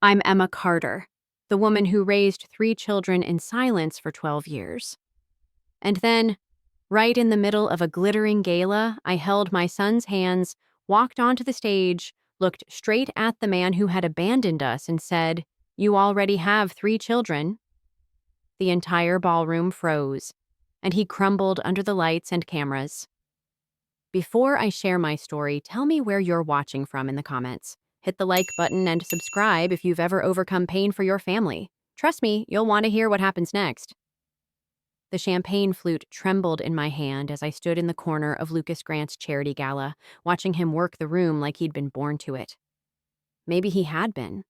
I'm Emma Carter, the woman who raised 3 children in silence for 12 years. And then, right in the middle of a glittering gala, I held my son's hands, walked onto the stage, looked straight at the man who had abandoned us, and said, "You already have 3 children." The entire ballroom froze, and he crumbled under the lights and cameras. Before I share my story, tell me where you're watching from in the comments. Hit the like button and subscribe if you've ever overcome pain for your family. Trust me, you'll want to hear what happens next. The champagne flute trembled in my hand as I stood in the corner of Lucas Grant's charity gala, watching him work the room like he'd been born to it. Maybe he had been.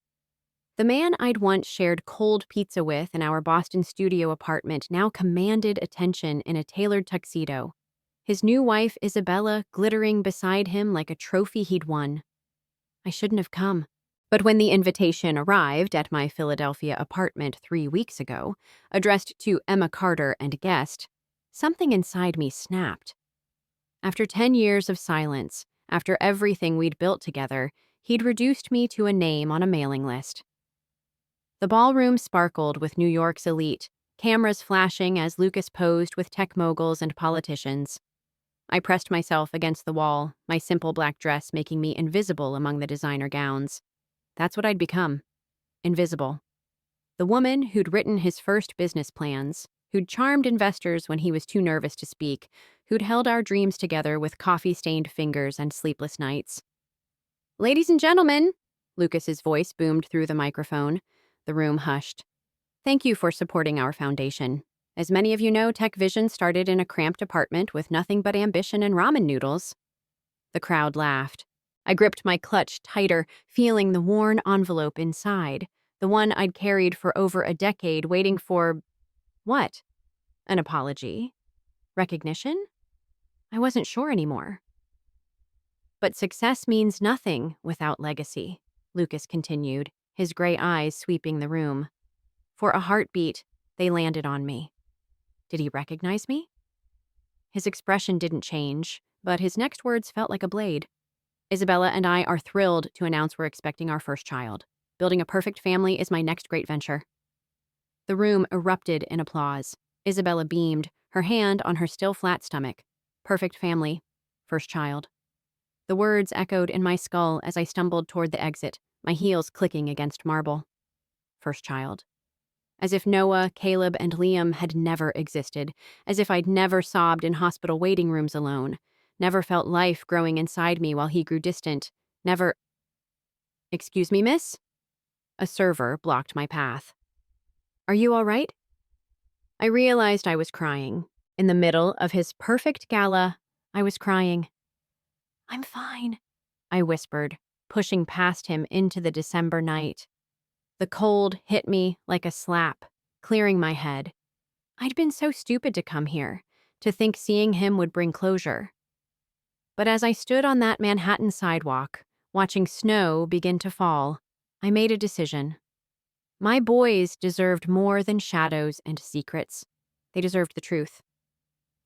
The man I'd once shared cold pizza with in our Boston studio apartment now commanded attention in a tailored tuxedo, his new wife, Isabella, glittering beside him like a trophy he'd won. I shouldn't have come. But when the invitation arrived at my Philadelphia apartment 3 weeks ago, addressed to Emma Carter and guest, something inside me snapped. After 10 years of silence, after everything we'd built together, he'd reduced me to a name on a mailing list. The ballroom sparkled with New York's elite, cameras flashing as Lucas posed with tech moguls and politicians. I pressed myself against the wall, my simple black dress making me invisible among the designer gowns. That's what I'd become. Invisible. The woman who'd written his first business plans, who'd charmed investors when he was too nervous to speak, who'd held our dreams together with coffee-stained fingers and sleepless nights. "Ladies and gentlemen," Lucas's voice boomed through the microphone. The room hushed. "Thank you for supporting our foundation. As many of you know, Tech Vision started in a cramped apartment with nothing but ambition and ramen noodles." The crowd laughed. I gripped my clutch tighter, feeling the worn envelope inside, the one I'd carried for over a decade, waiting for... what? An apology? Recognition? I wasn't sure anymore. "But success means nothing without legacy," Lucas continued, his gray eyes sweeping the room. For a heartbeat, they landed on me. Did he recognize me? His expression didn't change, but his next words felt like a blade. "Isabella and I are thrilled to announce we're expecting our first child. Building a perfect family is my next great venture." The room erupted in applause. Isabella beamed, her hand on her still flat stomach. Perfect family. First child. The words echoed in my skull as I stumbled toward the exit, my heels clicking against marble. First child. As if Noah, Caleb, and Liam had never existed, as if I'd never sobbed in hospital waiting rooms alone, never felt life growing inside me while he grew distant, never... "Excuse me, miss?" A server blocked my path. "Are you all right?" I realized I was crying. In the middle of his perfect gala, I was crying. "I'm fine," I whispered, pushing past him into the December night. The cold hit me like a slap, clearing my head. I'd been so stupid to come here, to think seeing him would bring closure. But as I stood on that Manhattan sidewalk, watching snow begin to fall, I made a decision. My boys deserved more than shadows and secrets. They deserved the truth.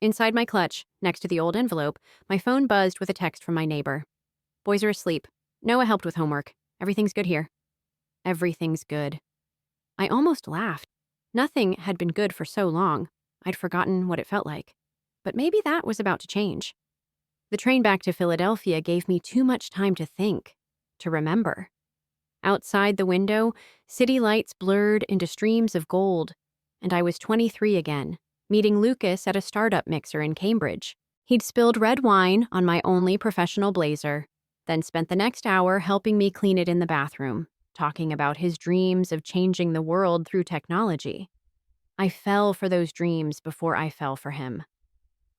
Inside my clutch, next to the old envelope, my phone buzzed with a text from my neighbor. "Boys are asleep. Noah helped with homework. Everything's good here." Everything's good. I almost laughed. Nothing had been good for so long. I'd forgotten what it felt like. But maybe that was about to change. The train back to Philadelphia gave me too much time to think, to remember. Outside the window, city lights blurred into streams of gold, and I was 23 again, meeting Lucas at a startup mixer in Cambridge. He'd spilled red wine on my only professional blazer, then spent the next hour helping me clean it in the bathroom, talking about his dreams of changing the world through technology. I fell for those dreams before I fell for him.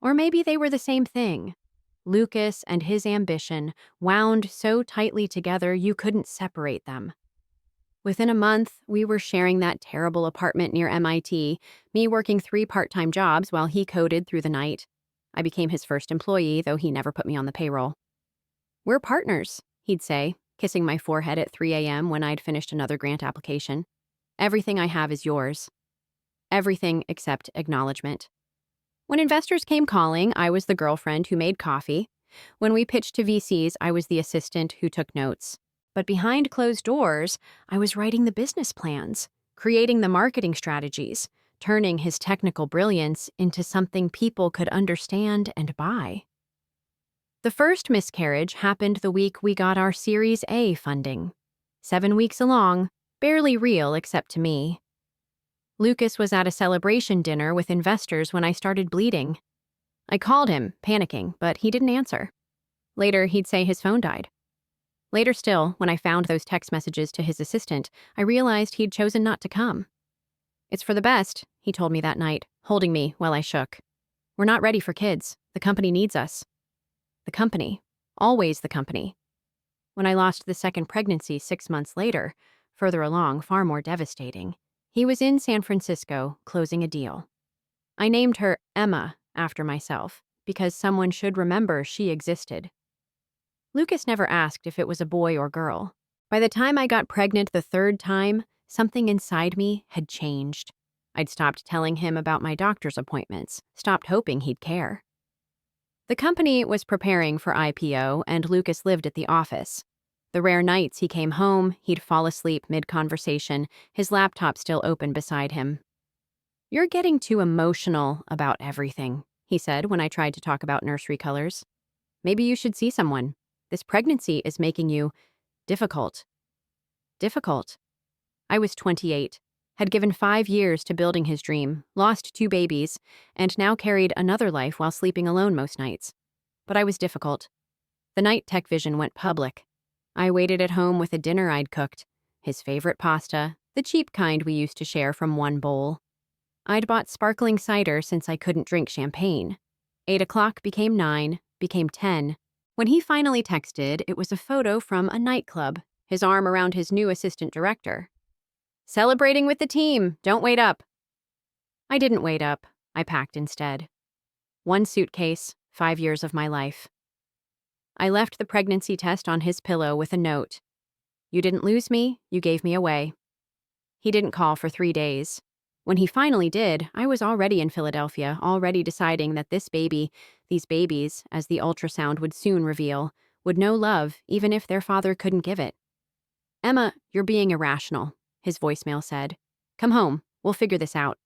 Or maybe they were the same thing. Lucas and his ambition wound so tightly together you couldn't separate them. Within a month, we were sharing that terrible apartment near MIT, me working 3 part-time jobs while he coded through the night. I became his first employee, though he never put me on the payroll. "We're partners," he'd say, kissing my forehead at 3 a.m. when I'd finished another grant application. "Everything I have is yours." Everything except acknowledgement. When investors came calling, I was the girlfriend who made coffee. When we pitched to VCs, I was the assistant who took notes. But behind closed doors, I was writing the business plans, creating the marketing strategies, turning his technical brilliance into something people could understand and buy. The first miscarriage happened the week we got our Series A funding. 7 weeks along, barely real except to me. Lucas was at a celebration dinner with investors when I started bleeding. I called him, panicking, but he didn't answer. Later, he'd say his phone died. Later still, when I found those text messages to his assistant, I realized he'd chosen not to come. "It's for the best," he told me that night, holding me while I shook. "We're not ready for kids. The company needs us." The company. Always the company. When I lost the second pregnancy 6 months later, further along, far more devastating, he was in San Francisco closing a deal. I named her Emma after myself, because someone should remember she existed. Lucas never asked if it was a boy or girl. By the time I got pregnant the third time, something inside me had changed. I'd stopped telling him about my doctor's appointments, stopped hoping he'd care. The company was preparing for IPO, and Lucas lived at the office. The rare nights he came home, he'd fall asleep mid-conversation, his laptop still open beside him. "You're getting too emotional about everything," he said when I tried to talk about nursery colors. "Maybe you should see someone. This pregnancy is making you difficult." Difficult. I was 28, had given 5 years to building his dream, lost 2 babies, and now carried another life while sleeping alone most nights. But I was difficult. The night Tech Vision went public. I waited at home with a dinner I'd cooked, his favorite pasta, the cheap kind we used to share from one bowl. I'd bought sparkling cider since I couldn't drink champagne. 8 o'clock became 9, became 10. When he finally texted, it was a photo from a nightclub, his arm around his new assistant director. "Celebrating with the team, don't wait up." I didn't wait up. I packed instead. 1 suitcase, 5 years of my life. I left the pregnancy test on his pillow with a note. "You didn't lose me, you gave me away." He didn't call for 3 days. When he finally did, I was already in Philadelphia, already deciding that this baby, these babies, as the ultrasound would soon reveal, would know love even if their father couldn't give it. "Emma, you're being irrational," his voicemail said. "Come home, we'll figure this out."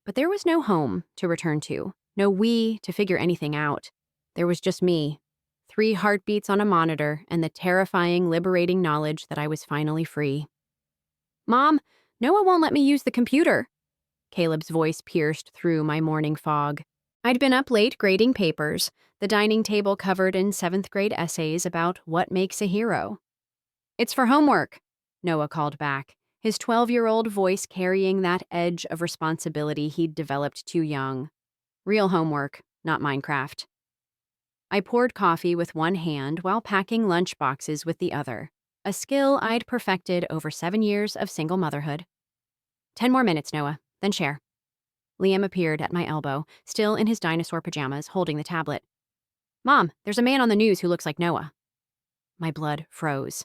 But there was no home to return to, no we to figure anything out. There was just me, 3 heartbeats on a monitor, and the terrifying, liberating knowledge that I was finally free. "Mom, Noah won't let me use the computer." Caleb's voice pierced through my morning fog. I'd been up late grading papers, the dining table covered in 7th grade essays about what makes a hero. "It's for homework," Noah called back, his 12-year-old voice carrying that edge of responsibility he'd developed too young. Real homework, not Minecraft. I poured coffee with one hand while packing lunch boxes with the other, a skill I'd perfected over 7 years of single motherhood. 10 more minutes, Noah, then share." Liam appeared at my elbow, still in his dinosaur pajamas, holding the tablet. "Mom, there's a man on the news who looks like Noah." My blood froze.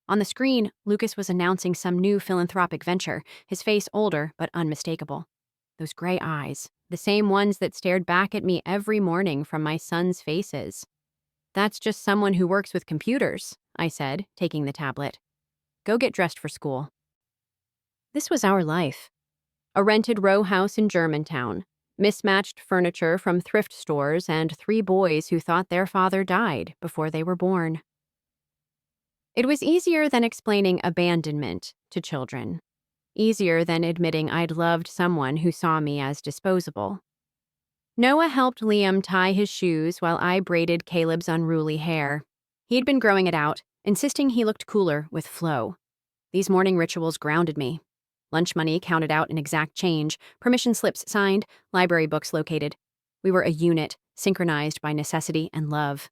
On the screen, Lucas was announcing some new philanthropic venture, his face older but unmistakable. Those gray eyes, the same ones that stared back at me every morning from my son's faces. "That's just someone who works with computers," I said, taking the tablet. "Go get dressed for school." This was our life. A rented row house in Germantown, mismatched furniture from thrift stores, and 3 boys who thought their father died before they were born. It was easier than explaining abandonment to children. Easier than admitting I'd loved someone who saw me as disposable. Noah helped Liam tie his shoes while I braided Caleb's unruly hair. He'd been growing it out, insisting he looked cooler with flow. These morning rituals grounded me. Lunch money counted out in exact change, permission slips signed, library books located. We were a unit, synchronized by necessity and love.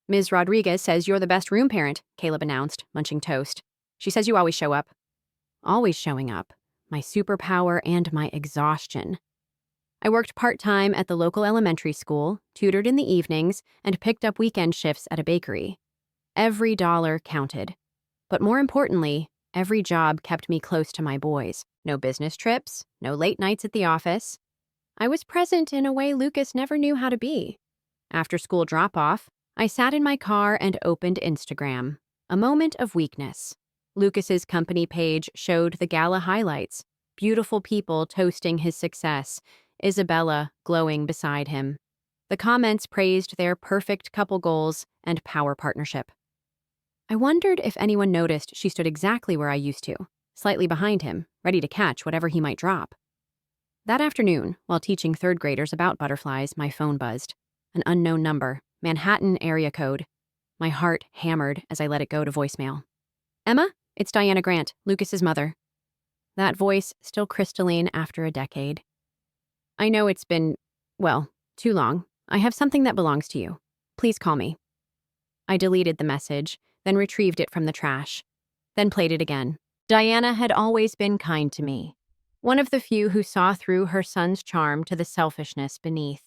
"Ms. Rodriguez says you're the best room parent," Caleb announced, munching toast. "She says you always show up." Always showing up. My superpower and my exhaustion. I worked part-time at the local elementary school, tutored in the evenings, and picked up weekend shifts at a bakery. Every dollar counted. But more importantly, every job kept me close to my boys. No business trips, no late nights at the office. I was present in a way Lucas never knew how to be. After school drop-off, I sat in my car and opened Instagram. A moment of weakness. Lucas's company page showed the gala highlights. Beautiful people toasting his success. Isabella glowing beside him. The comments praised their perfect couple goals and power partnership. I wondered if anyone noticed she stood exactly where I used to, slightly behind him, ready to catch whatever he might drop. That afternoon, while teaching third graders about butterflies, my phone buzzed. An unknown number, Manhattan area code. My heart hammered as I let it go to voicemail. Emma, it's Diana Grant, Lucas's mother. That voice still crystalline after a decade. I know it's been, well, too long. I have something that belongs to you. Please call me. I deleted the message, then retrieved it from the trash, then played it again. Diana had always been kind to me, one of the few who saw through her son's charm to the selfishness beneath.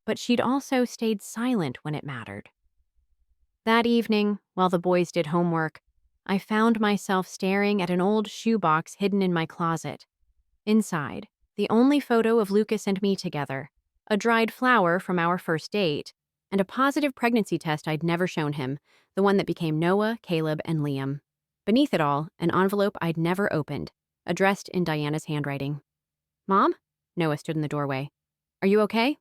But she'd also stayed silent when it mattered. That evening, while the boys did homework, I found myself staring at an old shoebox hidden in my closet. Inside, the only photo of Lucas and me together, a dried flower from our first date, and a positive pregnancy test I'd never shown him, the one that became Noah, Caleb, and Liam. Beneath it all, an envelope I'd never opened, addressed in Diana's handwriting. Mom? Noah stood in the doorway. Are you okay?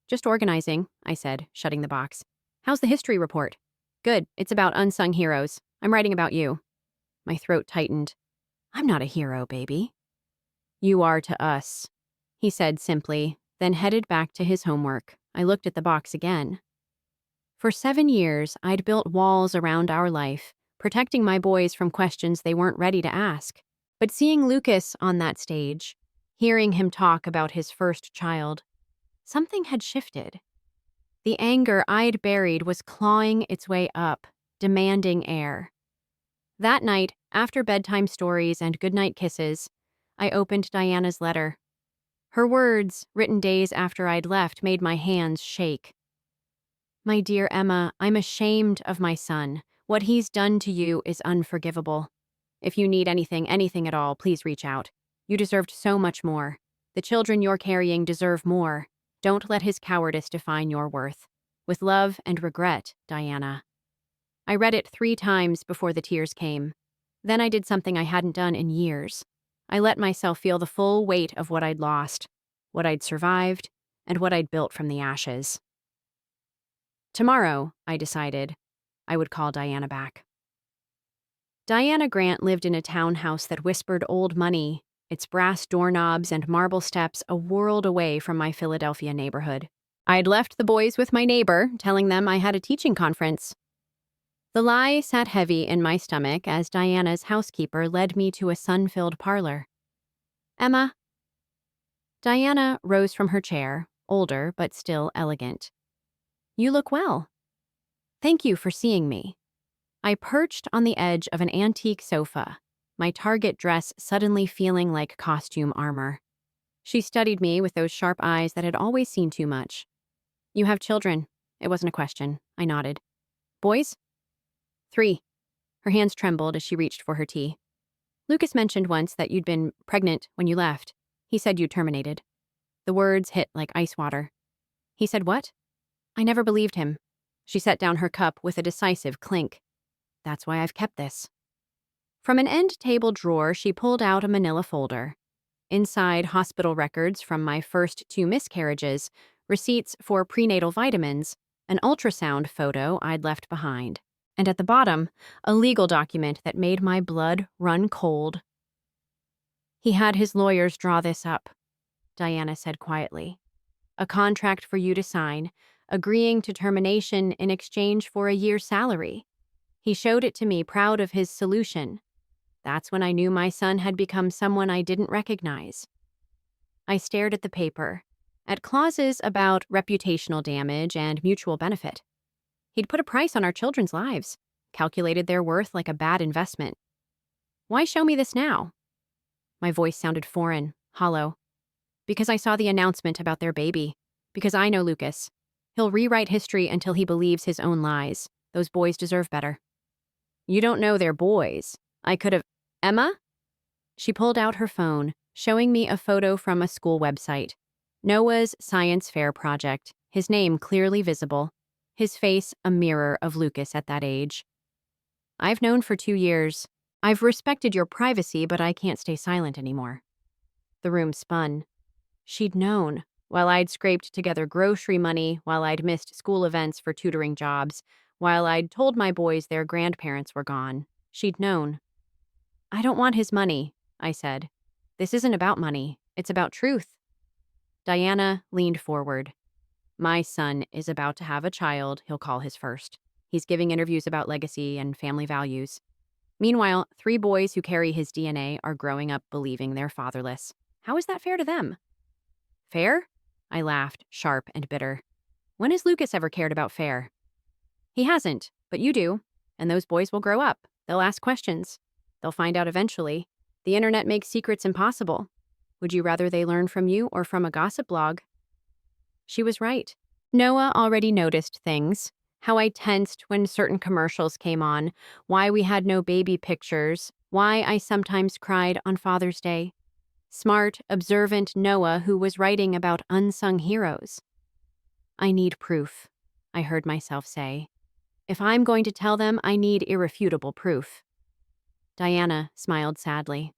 Just organizing, I said, shutting the box. How's the history report? Good, it's about unsung heroes. I'm writing about you. My throat tightened. I'm not a hero, baby. You are to us, he said simply, then headed back to his homework. I looked at the box again. For 7 years, I'd built walls around our life, protecting my boys from questions they weren't ready to ask. But seeing Lucas on that stage, hearing him talk about his first child, something had shifted. The anger I'd buried was clawing its way up, demanding air. That night, after bedtime stories and goodnight kisses, I opened Diana's letter. Her words, written days after I'd left, made my hands shake. My dear Emma, I'm ashamed of my son. What he's done to you is unforgivable. If you need anything at all, please reach out. You deserved so much more. The children you're carrying deserve more. Don't let his cowardice define your worth. With love and regret, Diana. I read it 3 times before the tears came. Then I did something I hadn't done in years. I let myself feel the full weight of what I'd lost, what I'd survived, and what I'd built from the ashes. Tomorrow, I decided, I would call Diana back. Diana Grant lived in a townhouse that whispered old money, its brass doorknobs and marble steps a world away from my Philadelphia neighborhood. I'd left the boys with my neighbor, telling them I had a teaching conference. The lie sat heavy in my stomach as Diana's housekeeper led me to a sun-filled parlor. Emma. Diana rose from her chair, older but still elegant. You look well. Thank you for seeing me. I perched on the edge of an antique sofa, my target dress suddenly feeling like costume armor. She studied me with those sharp eyes that had always seen too much. You have children. It wasn't a question. I nodded. Boys? 3. Her hands trembled as she reached for her tea. Lucas mentioned once that you'd been pregnant when you left. He said you terminated. The words hit like ice water. He said what? I never believed him. She set down her cup with a decisive clink. That's why I've kept this. From an end-table drawer, she pulled out a manila folder. Inside, hospital records from my first 2 miscarriages, receipts for prenatal vitamins, an ultrasound photo I'd left behind. And at the bottom, a legal document that made my blood run cold. He had his lawyers draw this up, Diana said quietly. A contract for you to sign, agreeing to termination in exchange for a year's salary. He showed it to me, proud of his solution. That's when I knew my son had become someone I didn't recognize. I stared at the paper, at clauses about reputational damage and mutual benefit. He'd put a price on our children's lives, calculated their worth like a bad investment. Why show me this now? My voice sounded foreign, hollow. Because I saw the announcement about their baby. Because I know Lucas. He'll rewrite history until he believes his own lies. Those boys deserve better. You don't know they're boys. I could have... Emma? She pulled out her phone, showing me a photo from a school website. Noah's science fair project, his name clearly visible. His face a mirror of Lucas at that age. I've known for 2 years. I've respected your privacy, but I can't stay silent anymore. The room spun. She'd known. While I'd scraped together grocery money, while I'd missed school events for tutoring jobs, while I'd told my boys their grandparents were gone, she'd known. I don't want his money, I said. This isn't about money. It's about truth. Diana leaned forward. My son is about to have a child he'll call his first. He's giving interviews about legacy and family values. Meanwhile, 3 boys who carry his DNA are growing up believing they're fatherless. How is that fair to them? Fair? I laughed, sharp and bitter. When has Lucas ever cared about fair? He hasn't, but you do. And those boys will grow up. They'll ask questions. They'll find out eventually. The internet makes secrets impossible. Would you rather they learn from you or from a gossip blog? She was right. Noah already noticed things. How I tensed when certain commercials came on, why we had no baby pictures, why I sometimes cried on Father's Day. Smart, observant Noah who was writing about unsung heroes. I need proof, I heard myself say. If I'm going to tell them, I need irrefutable proof. Diana smiled sadly.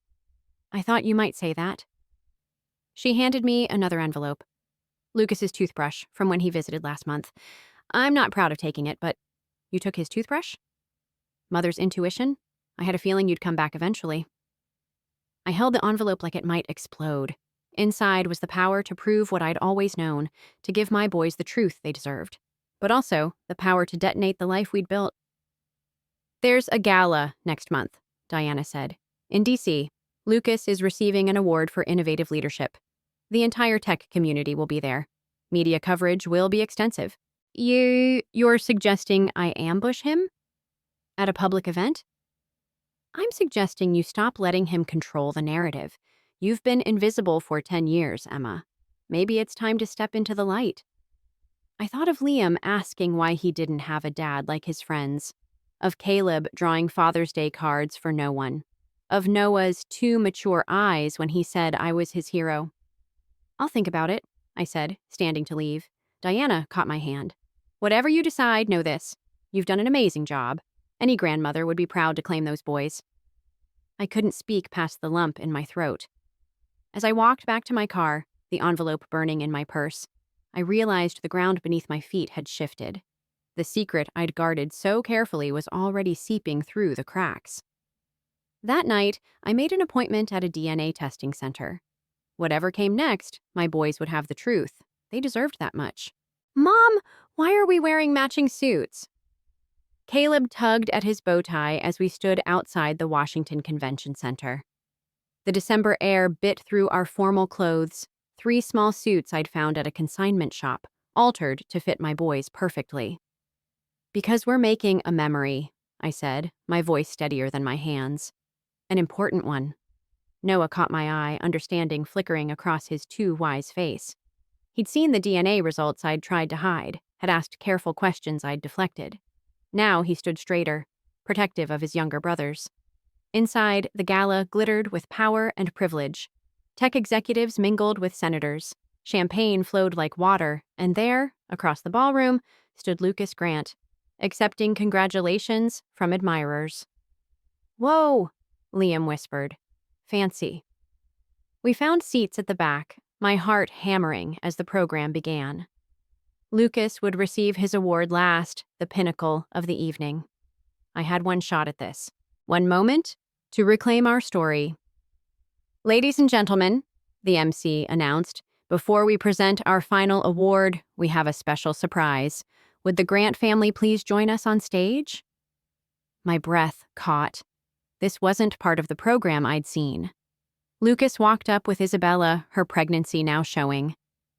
I thought you might say that. She handed me another envelope. Lucas's toothbrush from when he visited last month. I'm not proud of taking it, but you took his toothbrush? Mother's intuition? I had a feeling you'd come back eventually. I held the envelope like it might explode. Inside was the power to prove what I'd always known, to give my boys the truth they deserved, but also the power to detonate the life we'd built. There's a gala next month, Diana said. In D.C., Lucas is receiving an award for innovative leadership. The entire tech community will be there. Media coverage will be extensive. You're suggesting I ambush him? At a public event? I'm suggesting you stop letting him control the narrative. You've been invisible for 10 years, Emma. Maybe it's time to step into the light. I thought of Liam asking why he didn't have a dad like his friends, of Caleb drawing Father's Day cards for no one, of Noah's too mature eyes when he said I was his hero. I'll think about it, I said, standing to leave. Diana caught my hand. Whatever you decide, know this. You've done an amazing job. Any grandmother would be proud to claim those boys. I couldn't speak past the lump in my throat. As I walked back to my car, the envelope burning in my purse, I realized the ground beneath my feet had shifted. The secret I'd guarded so carefully was already seeping through the cracks. That night, I made an appointment at a DNA testing center. Whatever came next, my boys would have the truth. They deserved that much. Mom, why are we wearing matching suits? Caleb tugged at his bow tie as we stood outside the Washington Convention Center. The December air bit through our formal clothes, 3 small suits I'd found at a consignment shop, altered to fit my boys perfectly. Because we're making a memory, I said, my voice steadier than my hands. An important one. Noah caught my eye, understanding flickering across his too wise face. He'd seen the DNA results I'd tried to hide, had asked careful questions I'd deflected. Now he stood straighter, protective of his younger brothers. Inside, the gala glittered with power and privilege. Tech executives mingled with senators. Champagne flowed like water, and there, across the ballroom, stood Lucas Grant, accepting congratulations from admirers. Whoa, Liam whispered. Fancy. We found seats at the back, my heart hammering as the program began. Lucas would receive his award last, the pinnacle of the evening. I had one shot at this, one moment to reclaim our story. Ladies and gentlemen, the MC announced, before we present our final award, we have a special surprise. Would the Grant family please join us on stage? My breath caught. This wasn't part of the program I'd seen. Lucas walked up with Isabella, her pregnancy now showing.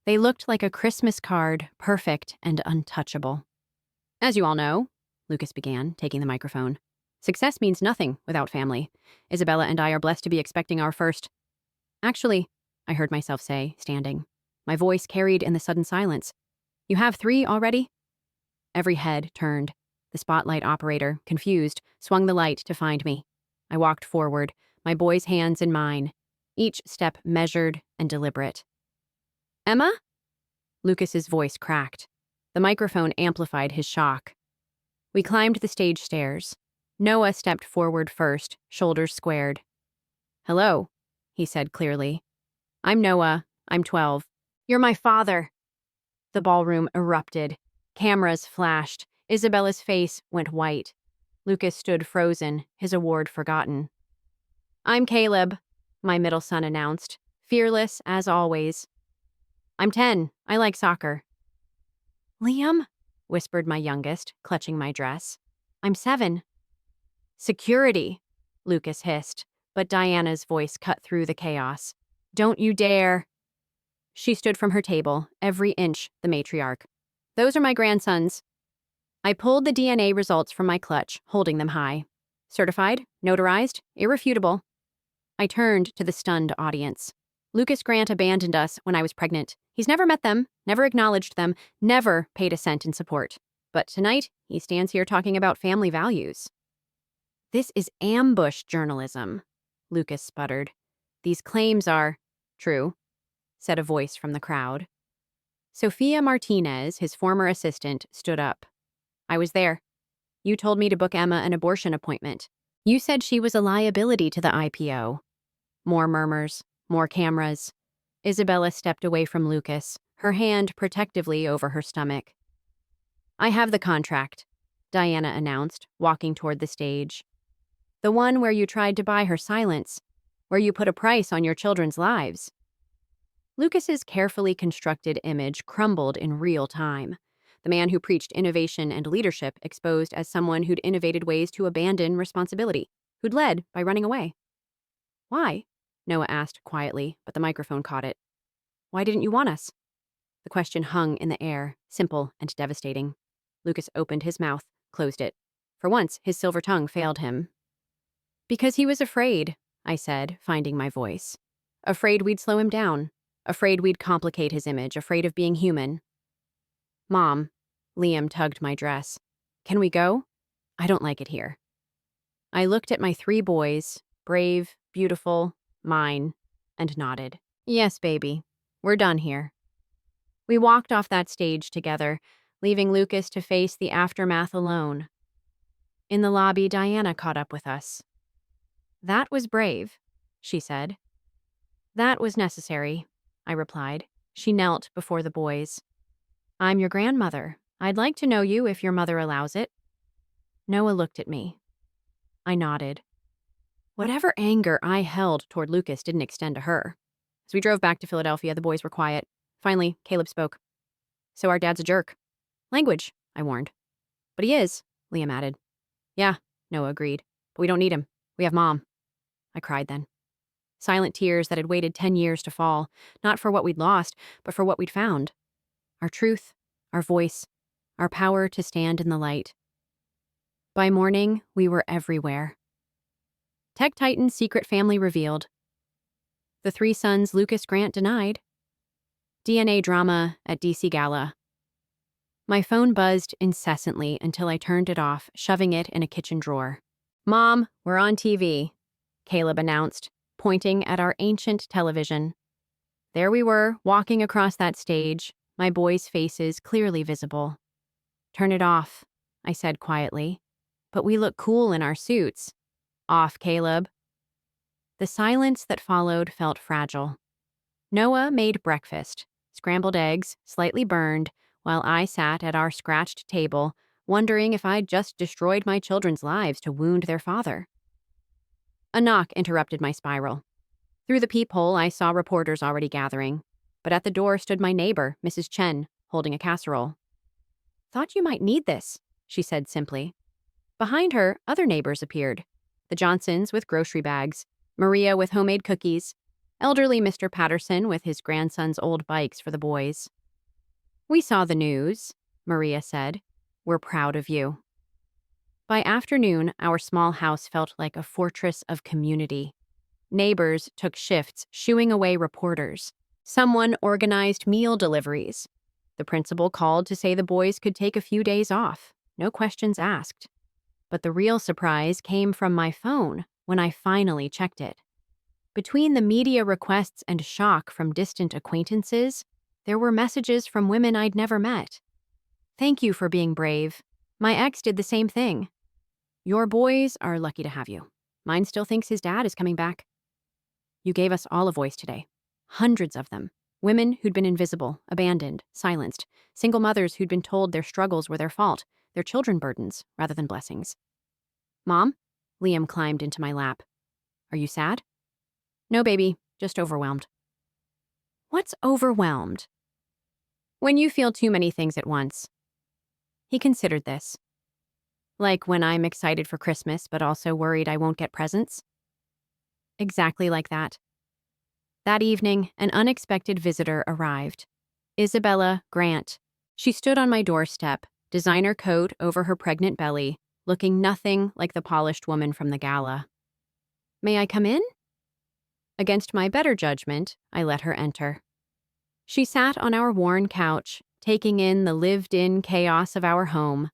They looked like a Christmas card, perfect and untouchable. As you all know, Lucas began, taking the microphone, success means nothing without family. Isabella and I are blessed to be expecting our first. Actually, I heard myself say, standing. My voice carried in the sudden silence. You have 3 already? Every head turned. The spotlight operator, confused, swung the light to find me. I walked forward, my boy's hands in mine, each step measured and deliberate. Emma? Lucas's voice cracked. The microphone amplified his shock. We climbed the stage stairs. Noah stepped forward first, shoulders squared. "Hello," he said clearly. "I'm Noah. I'm 12. You're my father." The ballroom erupted. Cameras flashed. Isabella's face went white. Lucas stood frozen, his award forgotten. "I'm Caleb," my middle son announced, fearless as always. "I'm 10. I like soccer." "Liam?" whispered my youngest, clutching my dress. "I'm 7. "Security," Lucas hissed, but Diana's voice cut through the chaos. "Don't you dare." She stood from her table, every inch the matriarch. "Those are my grandsons." I pulled the DNA results from my clutch, holding them high. Certified, notarized, irrefutable. I turned to the stunned audience. Lucas Grant abandoned us when I was pregnant. He's never met them, never acknowledged them, never paid a cent in support. But tonight, he stands here talking about family values. "This is ambush journalism," Lucas sputtered. "These claims are true," said a voice from the crowd. Sophia Martinez, his former assistant, stood up. "I was there. You told me to book Emma an abortion appointment. You said she was a liability to the IPO." More murmurs, more cameras. Isabella stepped away from Lucas, her hand protectively over her stomach. "I have the contract," Diana announced, walking toward the stage. "The one where you tried to buy her silence, where you put a price on your children's lives." Lucas's carefully constructed image crumbled in real time. The man who preached innovation and leadership exposed as someone who'd innovated ways to abandon responsibility, who'd led by running away. "Why?" Noah asked quietly, but the microphone caught it. "Why didn't you want us?" The question hung in the air, simple and devastating. Lucas opened his mouth, closed it. For once, his silver tongue failed him. "Because he was afraid," I said, finding my voice. "Afraid we'd slow him down. Afraid we'd complicate his image, afraid of being human." "Mom," Liam tugged my dress. "Can we go? I don't like it here." I looked at my 3 boys, brave, beautiful, mine, and nodded. "Yes, baby. We're done here." We walked off that stage together, leaving Lucas to face the aftermath alone. In the lobby, Diana caught up with us. "That was brave," she said. "That was necessary," I replied. She knelt before the boys. "I'm your grandmother. I'd like to know you if your mother allows it." Noah looked at me. I nodded. Whatever anger I held toward Lucas didn't extend to her. As we drove back to Philadelphia, the boys were quiet. Finally, Caleb spoke. "So our dad's a jerk." "Language," I warned. "But he is," Liam added. "Yeah," Noah agreed. "But we don't need him. We have Mom." I cried then. Silent tears that had waited 10 years to fall, not for what we'd lost, but for what we'd found. Our truth, our voice, our power to stand in the light. By morning, we were everywhere. Tech Titan's secret family revealed. The 3 sons Lucas Grant denied. DNA drama at DC Gala. My phone buzzed incessantly until I turned it off, shoving it in a kitchen drawer. "Mom, we're on TV," Caleb announced, pointing at our ancient television. There we were, walking across that stage, my boys' faces clearly visible. "Turn it off," I said quietly. "But we look cool in our suits." "Off, Caleb." The silence that followed felt fragile. Noah made breakfast, scrambled eggs, slightly burned, while I sat at our scratched table, wondering if I'd just destroyed my children's lives to wound their father. A knock interrupted my spiral. Through the peephole, I saw reporters already gathering, but at the door stood my neighbor, Mrs. Chen, holding a casserole. "Thought you might need this," she said simply. Behind her, other neighbors appeared. The Johnsons with grocery bags, Maria with homemade cookies, elderly Mr. Patterson with his grandson's old bikes for the boys. "We saw the news," Maria said. "We're proud of you." By afternoon, our small house felt like a fortress of community. Neighbors took shifts shooing away reporters. Someone organized meal deliveries. The principal called to say the boys could take a few days off, no questions asked. But the real surprise came from my phone when I finally checked it. Between the media requests and shock from distant acquaintances, there were messages from women I'd never met. "Thank you for being brave. My ex did the same thing." Your boys are lucky to have you. Mine still thinks his dad is coming back. You gave us all a voice today. Hundreds of them. Women who'd been invisible, abandoned, silenced. Single mothers who'd been told their struggles were their fault, their children burdens rather than blessings. Mom? Liam climbed into my lap. Are you sad? No, baby, just overwhelmed. What's overwhelmed? When you feel too many things at once. He considered this. Like when I'm excited for Christmas but also worried I won't get presents? Exactly like that. That evening, an unexpected visitor arrived. Isabella Grant. She stood on my doorstep, designer coat over her pregnant belly, looking nothing like the polished woman from the gala. May I come in? Against my better judgment, I let her enter. She sat on our worn couch, taking in the lived-in chaos of our home.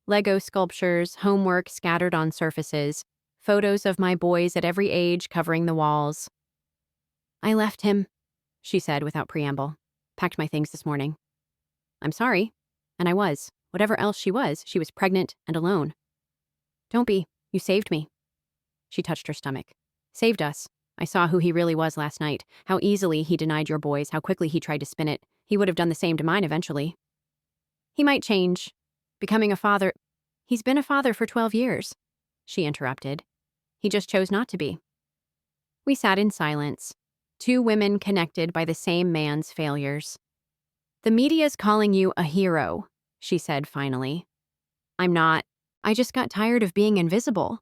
Lego sculptures, homework scattered on surfaces, photos of my boys at every age covering the walls. I left him, she said without preamble. Packed my things this morning. I'm sorry. And I was. Whatever else she was pregnant and alone. Don't be. You saved me. She touched her stomach. Saved us. I saw who he really was last night, how easily he denied your boys, how quickly he tried to spin it. He would have done the same to mine eventually. He might change. Becoming a father. He's been a father for 12 years, she interrupted. He just chose not to be. We sat in silence, two women connected by the same man's failures. The media's calling you a hero, she said finally. I'm not. I just got tired of being invisible.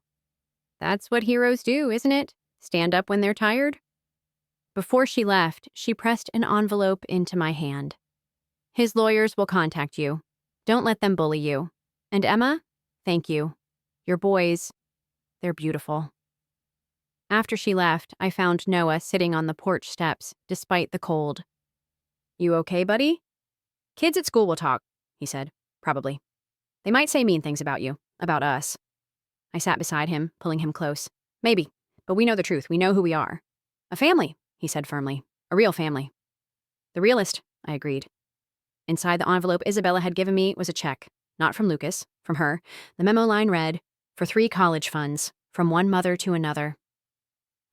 That's what heroes do, isn't it? Stand up when they're tired? Before she left, she pressed an envelope into my hand. His lawyers will contact you. Don't let them bully you. And Emma, thank you. Your boys, they're beautiful. After she left, I found Noah sitting on the porch steps, despite the cold. You okay, buddy? Kids at school will talk, he said. Probably. They might say mean things about you, about us. I sat beside him, pulling him close. Maybe, but we know the truth. We know who we are. A family, he said firmly. A real family. The realest, I agreed. Inside the envelope Isabella had given me was a check. Not from Lucas, from her. The memo line read, for 3 college funds, from one mother to another.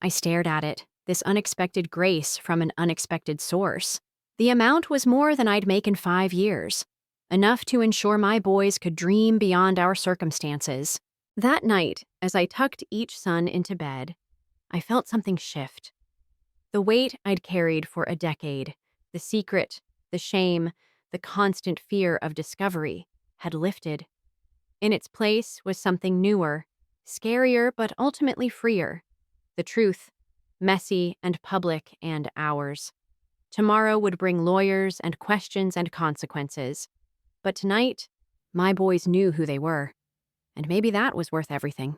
I stared at it, this unexpected grace from an unexpected source. The amount was more than I'd make in 5 years. Enough to ensure my boys could dream beyond our circumstances. That night, as I tucked each son into bed, I felt something shift. The weight I'd carried for a decade, the secret, the shame, the constant fear of discovery, had lifted. In its place was something newer, scarier but ultimately freer. The truth, messy and public and ours. Tomorrow would bring lawyers and questions and consequences. But tonight, my boys knew who they were. And maybe that was worth everything.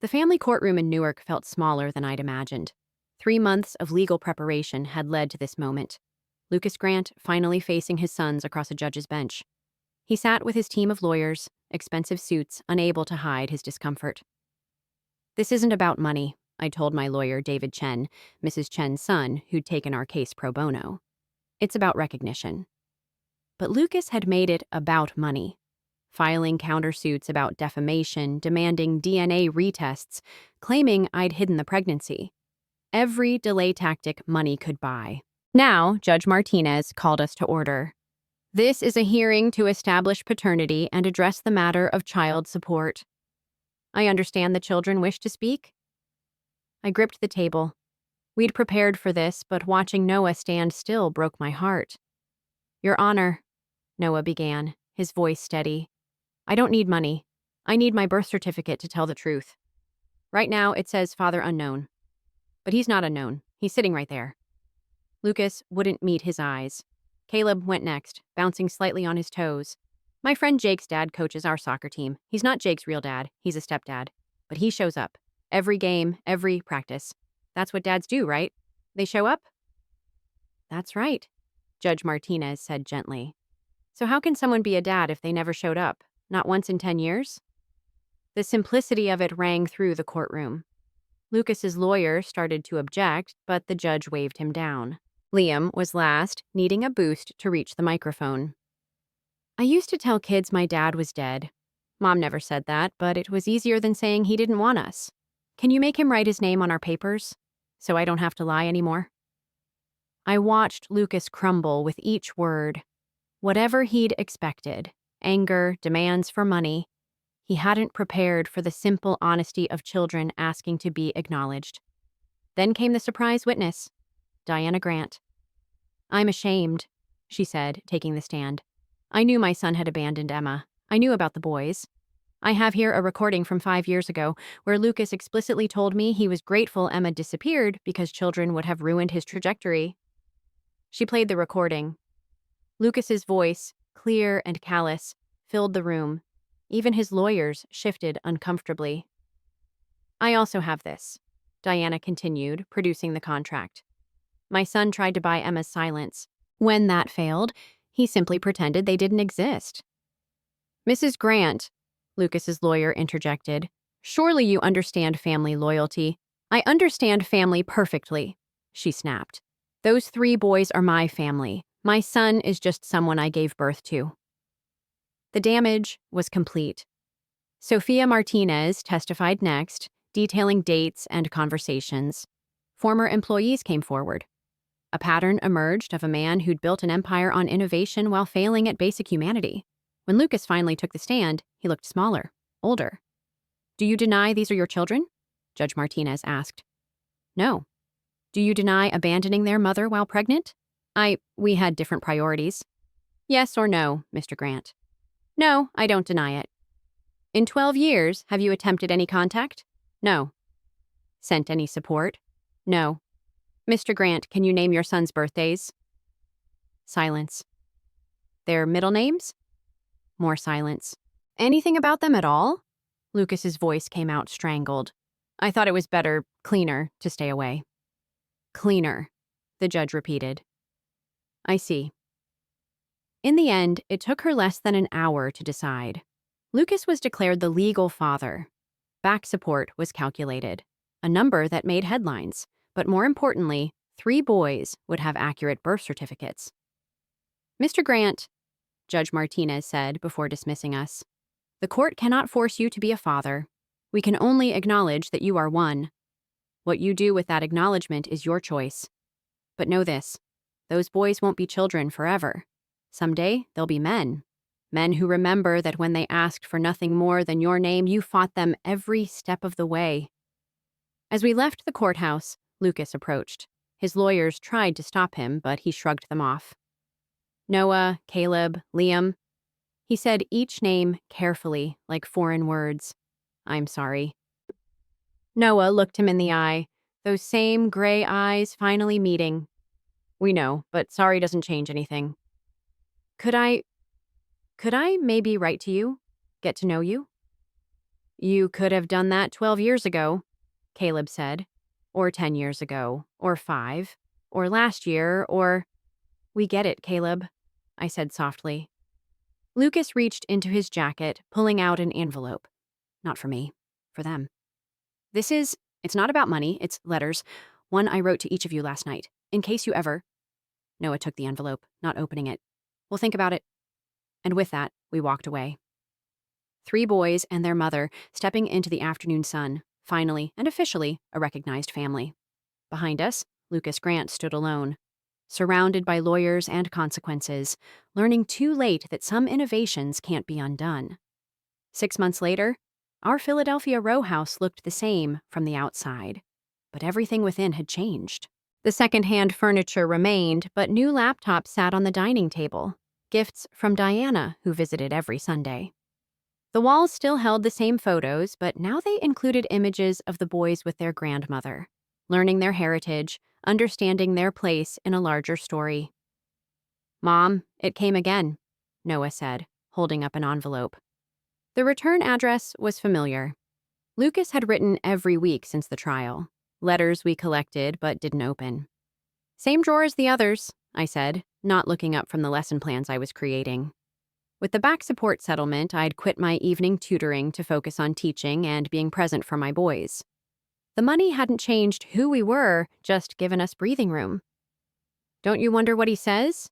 The family courtroom in Newark felt smaller than I'd imagined. 3 months of legal preparation had led to this moment. Lucas Grant finally facing his sons across a judge's bench. He sat with his team of lawyers, expensive suits, unable to hide his discomfort. This isn't about money, I told my lawyer, David Chen, Mrs. Chen's son, who'd taken our case pro bono. It's about recognition. But Lucas had made it about money. Filing countersuits about defamation, demanding DNA retests, claiming I'd hidden the pregnancy. Every delay tactic money could buy. Now, Judge Martinez called us to order. This is a hearing to establish paternity and address the matter of child support. I understand the children wish to speak. I gripped the table. We'd prepared for this, but watching Noah stand still broke my heart. Your Honor, Noah began, his voice steady. I don't need money. I need my birth certificate to tell the truth. Right now, it says father unknown. But he's not unknown. He's sitting right there. Lucas wouldn't meet his eyes. Caleb went next, bouncing slightly on his toes. My friend Jake's dad coaches our soccer team. He's not Jake's real dad. He's a stepdad. But he shows up. Every game, every practice. That's what dads do, right? They show up? That's right, Judge Martinez said gently. So how can someone be a dad if they never showed up? Not once in 10 years? The simplicity of it rang through the courtroom. Lucas's lawyer started to object, but the judge waved him down. Liam was last, needing a boost to reach the microphone. I used to tell kids my dad was dead. Mom never said that, but it was easier than saying he didn't want us. Can you make him write his name on our papers? So I don't have to lie anymore? I watched Lucas crumble with each word. Whatever he'd expected, anger, demands for money, he hadn't prepared for the simple honesty of children asking to be acknowledged. Then came the surprise witness, Diana Grant. I'm ashamed, she said, taking the stand. I knew my son had abandoned Emma. I knew about the boys. I have here a recording from 5 years ago where Lucas explicitly told me he was grateful Emma disappeared because children would have ruined his trajectory. She played the recording. Lucas's voice, clear and callous, filled the room. Even his lawyers shifted uncomfortably. I also have this, Diana continued, producing the contract. My son tried to buy Emma's silence. When that failed, he simply pretended they didn't exist. Mrs. Grant, Lucas's lawyer interjected, surely you understand family loyalty. I understand family perfectly, she snapped. Those 3 boys are my family. My son is just someone I gave birth to. The damage was complete. Sophia Martinez testified next, detailing dates and conversations. Former employees came forward. A pattern emerged of a man who'd built an empire on innovation while failing at basic humanity. When Lucas finally took the stand, he looked smaller, older. Do you deny these are your children? Judge Martinez asked. No. Do you deny abandoning their mother while pregnant? We had different priorities. Yes or no, Mr. Grant? No, I don't deny it. In 12 years, have you attempted any contact? No. Sent any support? No. Mr. Grant, can you name your son's birthdays? Silence. Their middle names? More silence. Anything about them at all? Lucas's voice came out strangled. I thought it was better, cleaner, to stay away. Cleaner, the judge repeated. I see. In the end, it took her less than an hour to decide. Lucas was declared the legal father. Back support was calculated, a number that made headlines, but more importantly, 3 boys would have accurate birth certificates. Mr. Grant, Judge Martinez said before dismissing us, the court cannot force you to be a father. We can only acknowledge that you are one. What you do with that acknowledgement is your choice. But know this, those boys won't be children forever. Someday, they'll be men. Men who remember that when they asked for nothing more than your name, you fought them every step of the way. As we left the courthouse, Lucas approached. His lawyers tried to stop him, but he shrugged them off. Noah, Caleb, Liam. He said each name carefully, like foreign words. I'm sorry. Noah looked him in the eye, those same gray eyes finally meeting. We know, but sorry doesn't change anything. Could I maybe write to you? Get to know you? You could have done that 12 years ago, Caleb said. Or 10 years ago, or 5, or last year, or... We get it, Caleb, I said softly. Lucas reached into his jacket, pulling out an envelope. Not for me, for them. It's not about money, it's letters. One I wrote to each of you last night, in case you ever... Noah took the envelope, not opening it. We'll think about it. And with that, we walked away. 3 boys and their mother stepping into the afternoon sun, finally and officially a recognized family. Behind us, Lucas Grant stood alone, surrounded by lawyers and consequences, learning too late that some innovations can't be undone. 6 months later, our Philadelphia row house looked the same from the outside, but everything within had changed. The second-hand furniture remained, but new laptops sat on the dining table, gifts from Diana, who visited every Sunday. The walls still held the same photos, but now they included images of the boys with their grandmother, learning their heritage, understanding their place in a larger story. Mom, it came again, Noah said, holding up an envelope. The return address was familiar. Lucas had written every week since the trial, letters we collected but didn't open. Same drawer as the others, I said, not looking up from the lesson plans I was creating. With the back support settlement, I'd quit my evening tutoring to focus on teaching and being present for my boys. The money hadn't changed who we were, just given us breathing room. Don't you wonder what he says?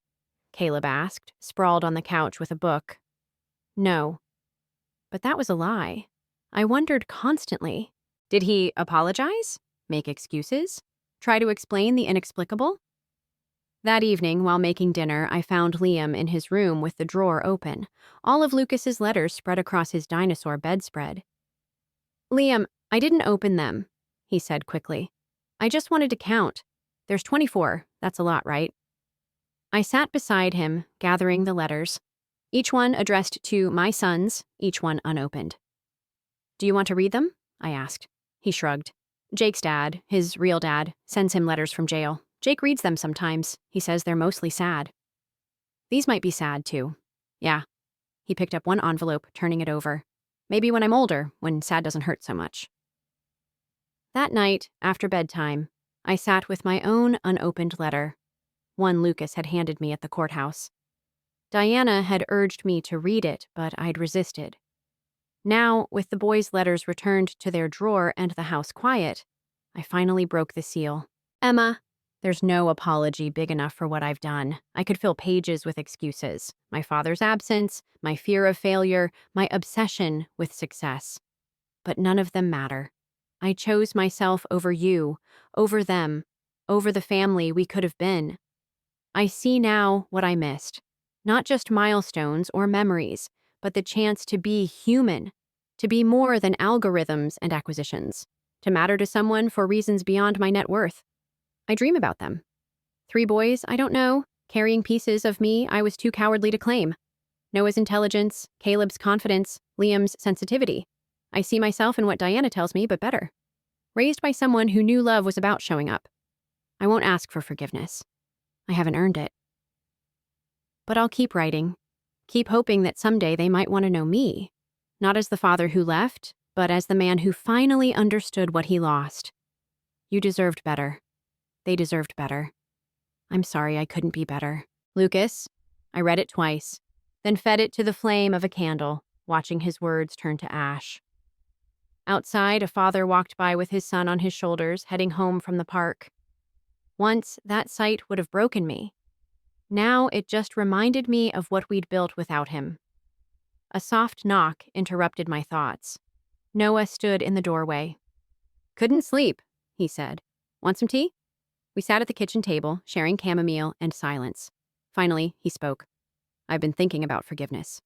Caleb asked, sprawled on the couch with a book. No. But that was a lie. I wondered constantly. Did he apologize? Make excuses? Try to explain the inexplicable? That evening, while making dinner, I found Liam in his room with the drawer open, all of Lucas's letters spread across his dinosaur bedspread. Liam, I didn't open them, he said quickly. I just wanted to count. There's 24. That's a lot, right? I sat beside him, gathering the letters, each one addressed to my sons, each one unopened. Do you want to read them? I asked. He shrugged. Jake's dad, his real dad, sends him letters from jail. Jake reads them sometimes. He says they're mostly sad. These might be sad, too. Yeah. He picked up one envelope, turning it over. Maybe when I'm older, when sad doesn't hurt so much. That night, after bedtime, I sat with my own unopened letter, one Lucas had handed me at the courthouse. Diana had urged me to read it, but I'd resisted. Now, with the boys' letters returned to their drawer and the house quiet, I finally broke the seal. Emma, there's no apology big enough for what I've done. I could fill pages with excuses. My father's absence, my fear of failure, my obsession with success. But none of them matter. I chose myself over you, over them, over the family we could have been. I see now what I missed. Not just milestones or memories, but the chance to be human, to be more than algorithms and acquisitions, to matter to someone for reasons beyond my net worth. I dream about them. 3 boys I don't know, carrying pieces of me I was too cowardly to claim. Noah's intelligence, Caleb's confidence, Liam's sensitivity. I see myself in what Diana tells me, but better. Raised by someone who knew love was about showing up. I won't ask for forgiveness. I haven't earned it. But I'll keep writing, keep hoping that someday they might want to know me, not as the father who left, but as the man who finally understood what he lost. You deserved better. They deserved better. I'm sorry I couldn't be better. Lucas, I read it twice, then fed it to the flame of a candle, watching his words turn to ash. Outside, a father walked by with his son on his shoulders, heading home from the park. Once, that sight would have broken me. Now it just reminded me of what we'd built without him. A soft knock interrupted my thoughts. Noah stood in the doorway. Couldn't sleep, he said. Want some tea? We sat at the kitchen table, sharing chamomile and silence. Finally, he spoke. I've been thinking about forgiveness.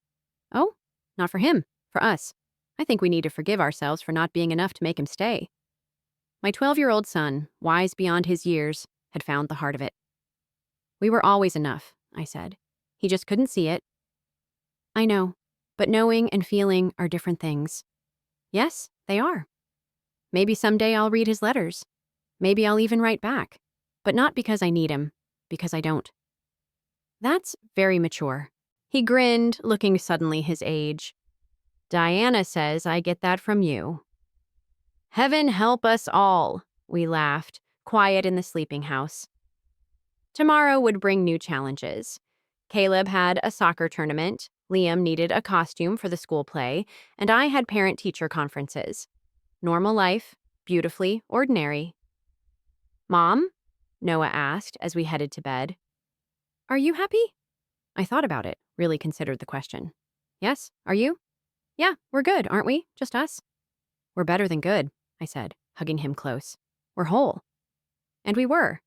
Oh, not for him, for us. I think we need to forgive ourselves for not being enough to make him stay. My 12-year-old son, wise beyond his years, had found the heart of it. We were always enough, I said. He just couldn't see it. I know, but knowing and feeling are different things. Yes, they are. Maybe someday I'll read his letters. Maybe I'll even write back. But not because I need him, because I don't. That's very mature. He grinned, looking suddenly his age. Diana says I get that from you. Heaven help us all, we laughed, quiet in the sleeping house. Tomorrow would bring new challenges. Caleb had a soccer tournament, Liam needed a costume for the school play, and I had parent-teacher conferences. Normal life, beautifully ordinary. Mom? Noah asked as we headed to bed. Are you happy? I thought about it, really considered the question. Yes, are you? Yeah, we're good, aren't we? Just us? We're better than good, I said, hugging him close. We're whole. And we were.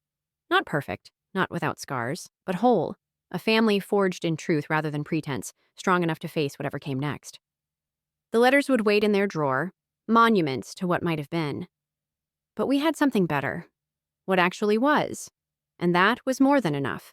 Not perfect, not without scars, but whole. A family forged in truth rather than pretense, strong enough to face whatever came next. The letters would wait in their drawer, monuments to what might have been. But we had something better. What actually was. And that was more than enough.